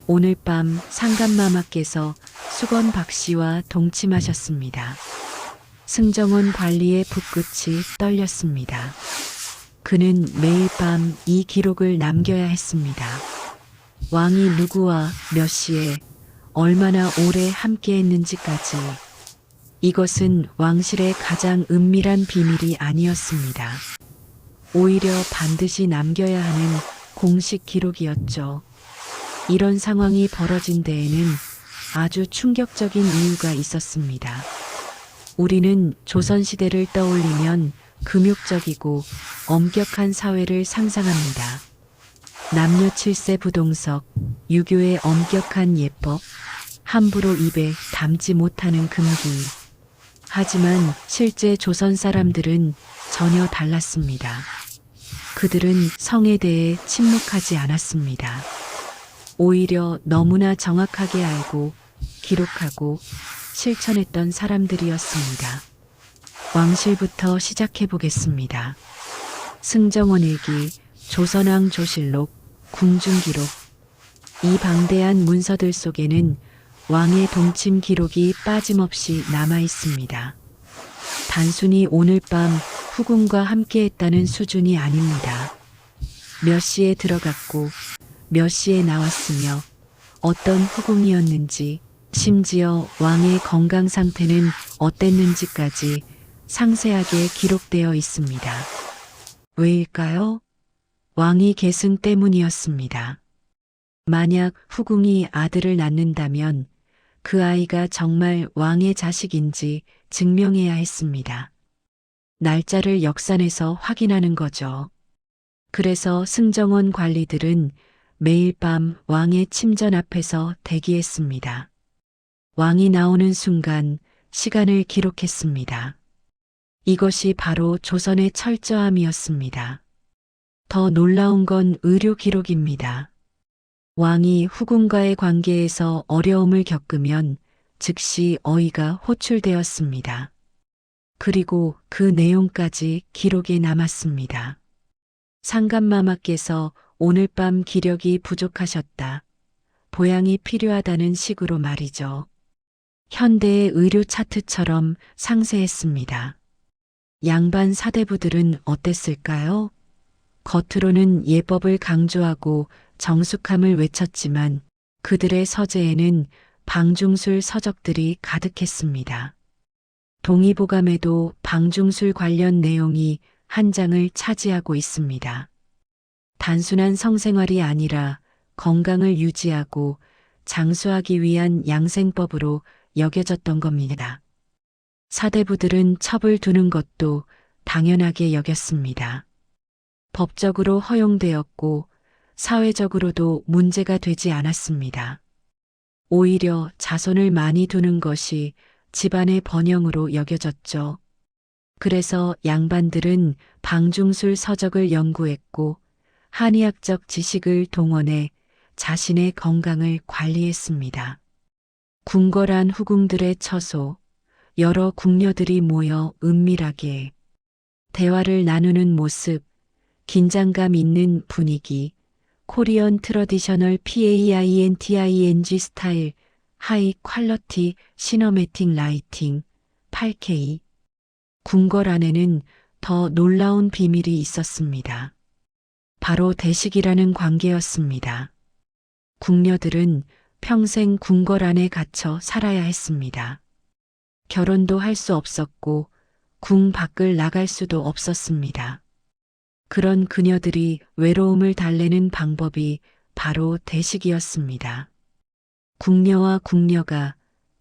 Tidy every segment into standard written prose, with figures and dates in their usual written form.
오늘 밤 상감마마께서 수건 박씨와 동침하셨습니다. 승정원 관리의 붓끝이 떨렸습니다. 그는 매일 밤 이 기록을 남겨야 했습니다. 왕이 누구와 몇 시에 얼마나 오래 함께했는지까지. 이것은 왕실의 가장 은밀한 비밀이 아니었습니다. 오히려 반드시 남겨야 하는 공식 기록이었죠. 이런 상황이 벌어진 데에는 아주 충격적인 이유가 있었습니다. 우리는 조선시대를 떠올리면 금욕적이고 엄격한 사회를 상상합니다. 남녀 7세 부동석, 유교의 엄격한 예법, 함부로 입에 담지 못하는 금기. 하지만 실제 조선 사람들은 전혀 달랐습니다. 그들은 성에 대해 침묵하지 않았습니다. 오히려 너무나 정확하게 알고 기록하고 실천했던 사람들이었습니다. 왕실부터 시작해 보겠습니다. 승정원일기, 조선왕 조실록, 궁중기록. 이 방대한 문서들 속에는 왕의 동침 기록이 빠짐없이 남아 있습니다. 단순히 오늘 밤 후궁과 함께했다는 수준이 아닙니다. 몇 시에 들어갔고 몇 시에 나왔으며 어떤 후궁이었는지, 심지어 왕의 건강 상태는 어땠는지까지 상세하게 기록되어 있습니다. 왜일까요? 왕이 계승 때문이었습니다. 만약 후궁이 아들을 낳는다면 그 아이가 정말 왕의 자식인지 증명해야 했습니다. 날짜를 역산해서 확인하는 거죠. 그래서 승정원 관리들은 매일 밤 왕의 침전 앞에서 대기했습니다. 왕이 나오는 순간 시간을 기록했습니다. 이것이 바로 조선의 철저함이었습니다. 더 놀라운 건 의료 기록입니다. 왕이 후궁과의 관계에서 어려움을 겪으면 즉시 어이가 호출되었습니다. 그리고 그 내용까지 기록에 남았습니다. 상감마마께서 오늘 밤 기력이 부족하셨다. 보양이 필요하다는 식으로 말이죠. 현대의 의료 차트처럼 상세했습니다. 양반 사대부들은 어땠을까요? 겉으로는 예법을 강조하고 정숙함을 외쳤지만 그들의 서재에는 방중술 서적들이 가득했습니다. 동의보감에도 방중술 관련 내용이 한 장을 차지하고 있습니다. 단순한 성생활이 아니라 건강을 유지하고 장수하기 위한 양생법으로 여겨졌던 겁니다. 사대부들은 첩을 두는 것도 당연하게 여겼습니다. 법적으로 허용되었고 사회적으로도 문제가 되지 않았습니다. 오히려 자손을 많이 두는 것이 집안의 번영으로 여겨졌죠. 그래서 양반들은 방중술 서적을 연구했고 한의학적 지식을 동원해 자신의 건강을 관리했습니다. 궁궐한 후궁들의 처소, 여러 궁녀들이 모여 은밀하게 대화를 나누는 모습, 긴장감 있는 분위기, 코리언 트러디셔널 PAINTING 스타일, 하이 퀄러티 시너매틱 라이팅, 8K. 궁궐 안에는 더 놀라운 비밀이 있었습니다. 바로 대식이라는 관계였습니다. 궁녀들은 평생 궁궐 안에 갇혀 살아야 했습니다. 결혼도 할 수 없었고 궁 밖을 나갈 수도 없었습니다. 그런 그녀들이 외로움을 달래는 방법이 바로 대식이었습니다. 궁녀와 궁녀가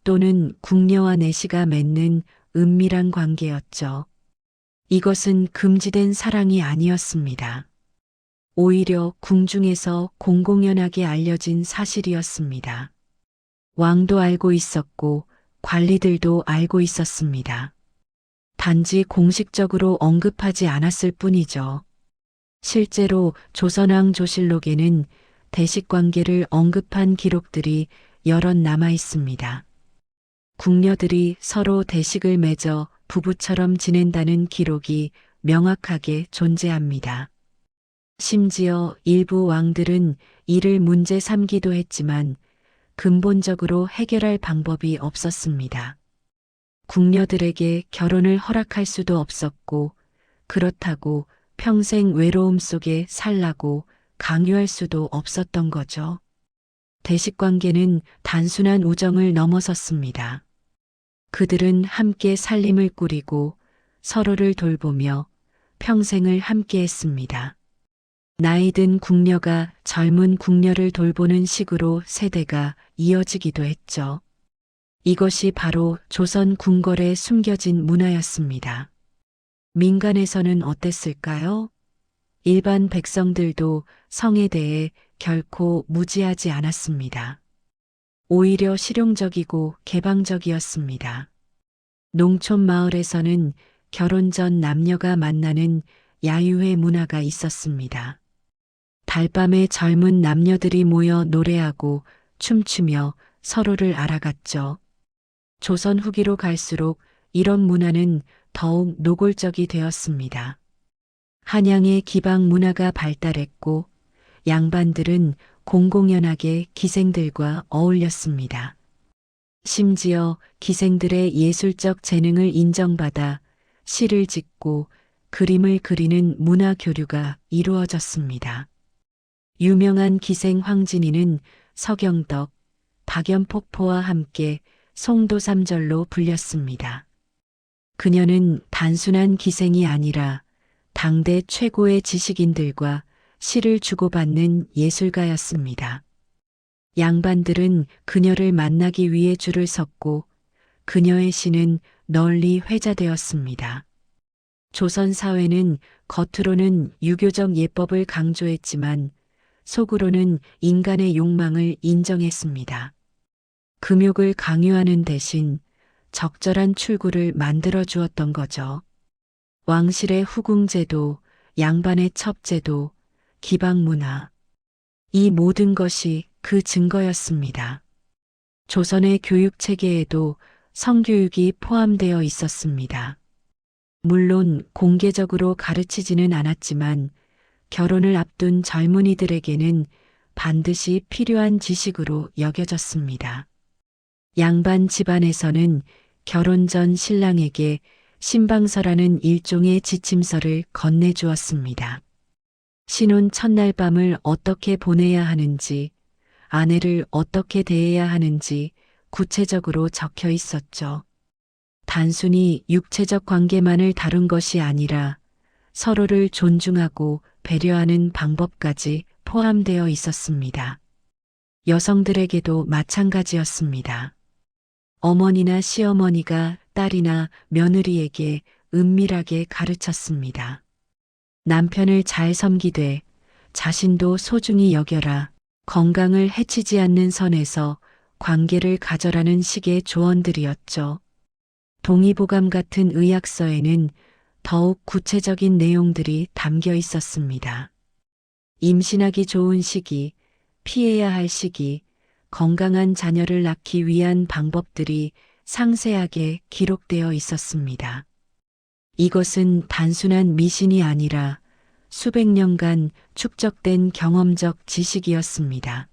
또는 궁녀와 내시가 맺는 은밀한 관계였죠. 이것은 금지된 사랑이 아니었습니다. 오히려 궁중에서 공공연하게 알려진 사실이었습니다. 왕도 알고 있었고 관리들도 알고 있었습니다. 단지 공식적으로 언급하지 않았을 뿐이죠. 실제로 조선왕 조실록에는 대식 관계를 언급한 기록들이 여럿 남아 있습니다. 궁녀들이 서로 대식을 맺어 부부처럼 지낸다는 기록이 명확하게 존재합니다. 심지어 일부 왕들은 이를 문제 삼기도 했지만 근본적으로 해결할 방법이 없었습니다. 궁녀들에게 결혼을 허락할 수도 없었고 그렇다고 평생 외로움 속에 살라고 강요할 수도 없었던 거죠. 대식관계는 단순한 우정을 넘어섰습니다. 그들은 함께 살림을 꾸리고 서로를 돌보며 평생을 함께 했습니다. 나이든 궁녀가 젊은 궁녀를 돌보는 식으로 세대가 이어지기도 했죠. 이것이 바로 조선 궁궐에 숨겨진 문화였습니다. 민간에서는 어땠을까요? 일반 백성들도 성에 대해 결코 무지하지 않았습니다. 오히려 실용적이고 개방적이었습니다. 농촌 마을에서는 결혼 전 남녀가 만나는 야유회 문화가 있었습니다. 달밤에 젊은 남녀들이 모여 노래하고 춤추며 서로를 알아갔죠. 조선 후기로 갈수록 이런 문화는 더욱 노골적이 되었습니다. 한양의 기방 문화가 발달했고 양반들은 공공연하게 기생들과 어울렸습니다. 심지어 기생들의 예술적 재능을 인정받아 시를 짓고 그림을 그리는 문화 교류가 이루어졌습니다. 유명한 기생 황진이는 서경덕, 박연폭포와 함께 송도삼절로 불렸습니다. 그녀는 단순한 기생이 아니라 당대 최고의 지식인들과 시를 주고받는 예술가였습니다. 양반들은 그녀를 만나기 위해 줄을 섰고 그녀의 시는 널리 회자되었습니다. 조선 사회는 겉으로는 유교적 예법을 강조했지만 속으로는 인간의 욕망을 인정했습니다. 금욕을 강요하는 대신 적절한 출구를 만들어 주었던 거죠. 왕실의 후궁제도, 양반의 첩제도, 기방문화. 이 모든 것이 그 증거였습니다. 조선의 교육 체계에도 성교육이 포함되어 있었습니다. 물론 공개적으로 가르치지는 않았지만 결혼을 앞둔 젊은이들에게는 반드시 필요한 지식으로 여겨졌습니다. 양반 집안에서는 결혼 전 신랑에게 신방서라는 일종의 지침서를 건네주었습니다. 신혼 첫날 밤을 어떻게 보내야 하는지, 아내를 어떻게 대해야 하는지 구체적으로 적혀 있었죠. 단순히 육체적 관계만을 다룬 것이 아니라 서로를 존중하고 배려하는 방법까지 포함되어 있었습니다. 여성들에게도 마찬가지였습니다. 어머니나 시어머니가 딸이나 며느리에게 은밀하게 가르쳤습니다. 남편을 잘 섬기되 자신도 소중히 여겨라. 건강을 해치지 않는 선에서 관계를 가져라는 식의 조언들이었죠. 동의보감 같은 의학서에는 더욱 구체적인 내용들이 담겨 있었습니다. 임신하기 좋은 시기, 피해야 할 시기, 건강한 자녀를 낳기 위한 방법들이 상세하게 기록되어 있었습니다. 이것은 단순한 미신이 아니라 수백 년간 축적된 경험적 지식이었습니다.